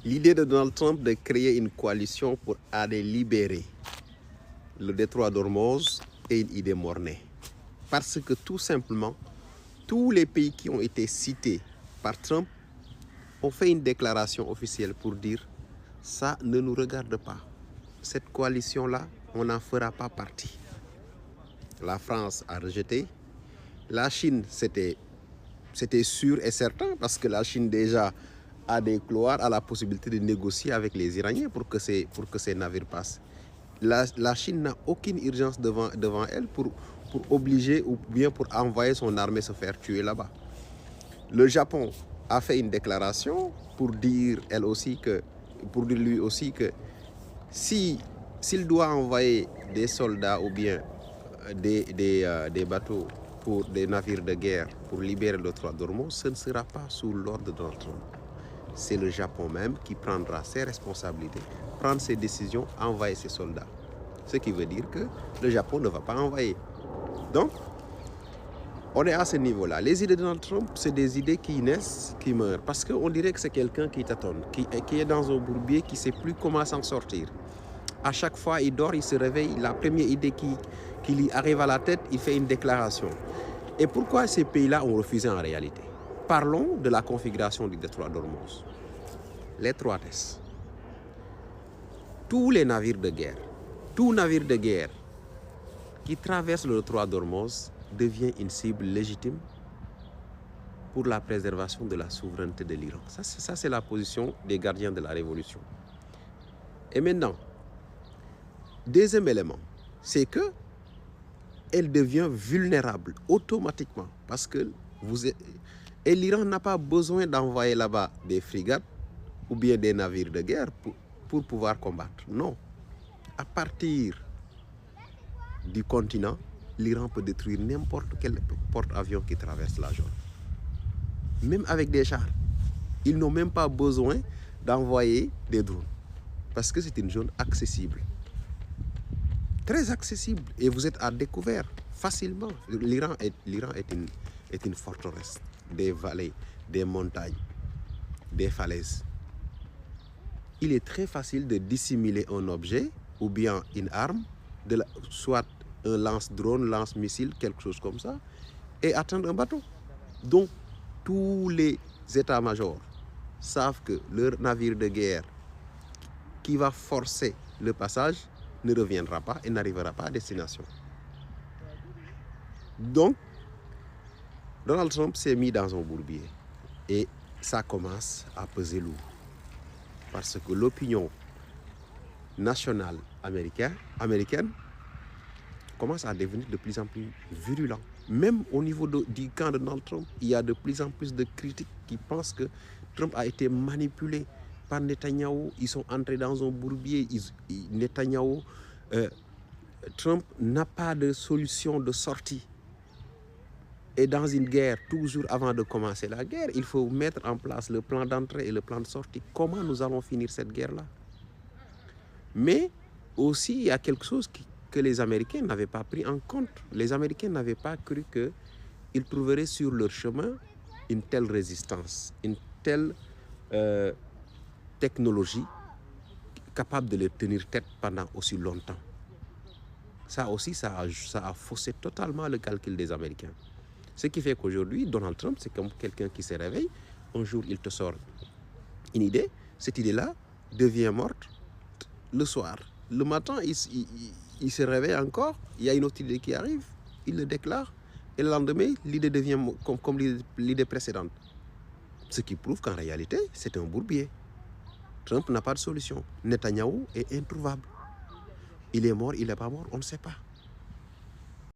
L'idée de Donald Trump de créer une coalition pour aller libérer le détroit d'Ormuz est une idée mornée. Parce que tout simplement, tous les pays qui ont été cités par Trump ont fait une déclaration officielle pour dire « ça ne nous regarde pas. Cette coalition-là, on n'en fera pas partie ». La France a rejeté. La Chine, c'était sûr et certain parce que la Chine déjà a des couloirs, a la possibilité de négocier avec les Iraniens pour que ces navires passent. La Chine n'a aucune urgence devant elle pour obliger ou bien pour envoyer son armée se faire tuer là-bas. Le Japon a fait une déclaration pour dire lui aussi que s'il doit envoyer des soldats ou bien des bateaux pour des navires de guerre pour libérer le détroit d'Ormuz, ce ne sera pas sous l'ordre de Donald Trump. C'est le Japon même qui prendra ses responsabilités, prendre ses décisions, envoyer ses soldats. Ce qui veut dire que le Japon ne va pas envoyer. Donc, on est à ce niveau-là. Les idées de Donald Trump, c'est des idées qui naissent, qui meurent. Parce qu'on dirait que c'est quelqu'un qui tâtonne, qui est dans un bourbier, qui ne sait plus comment s'en sortir. À chaque fois, il dort, il se réveille. La première idée qui lui arrive à la tête, il fait une déclaration. Et pourquoi ces pays-là ont refusé en réalité? Parlons de la configuration du détroit d'Ormuz. L'étroitesse. Tous les navires de guerre, tout navire de guerre qui traverse le détroit d'Ormuz devient une cible légitime pour la préservation de la souveraineté de l'Iran. Ça c'est la position des gardiens de la révolution. Et maintenant, deuxième élément, c'est que elle devient vulnérable automatiquement parce que et l'Iran n'a pas besoin d'envoyer là-bas des frégates ou bien des navires de guerre pour pouvoir combattre. Non. À partir du continent, l'Iran peut détruire n'importe quel porte-avions qui traverse la zone. Même avec des chars. Ils n'ont même pas besoin d'envoyer des drones parce que c'est une zone accessible. Très accessible et vous êtes à découvert facilement. L'Iran est une forteresse, des vallées, des montagnes, des falaises. Il est très facile de dissimuler un objet ou bien une arme, soit un lance-drone, lance-missile, quelque chose comme ça, et atteindre un bateau. Donc, tous les états-majors savent que leur navire de guerre qui va forcer le passage ne reviendra pas et n'arrivera pas à destination. Donc, Donald Trump s'est mis dans un bourbier et ça commence à peser lourd parce que l'opinion nationale américaine commence à devenir de plus en plus virulente. Même au niveau du camp de Donald Trump, il y a de plus en plus de critiques qui pensent que Trump a été manipulé par Netanyahou. Ils sont entrés dans un bourbier. Netanyahou, Trump n'a pas de solution de sortie. Et dans une guerre, toujours avant de commencer la guerre, il faut mettre en place le plan d'entrée et le plan de sortie. Comment nous allons finir cette guerre-là? Mais aussi, il y a quelque chose que les Américains n'avaient pas pris en compte. Les Américains n'avaient pas cru qu'ils trouveraient sur leur chemin une telle résistance, une telle technologie capable de les tenir tête pendant aussi longtemps. Ça aussi, ça a faussé totalement le calcul des Américains. Ce qui fait qu'aujourd'hui, Donald Trump, c'est comme quelqu'un qui se réveille. Un jour, il te sort une idée. Cette idée-là devient morte le soir. Le matin, il se réveille encore. Il y a une autre idée qui arrive. Il le déclare. Et le lendemain, l'idée devient comme l'idée précédente. Ce qui prouve qu'en réalité, c'est un bourbier. Trump n'a pas de solution. Netanyahou est introuvable. Il est mort, il n'est pas mort, on ne sait pas.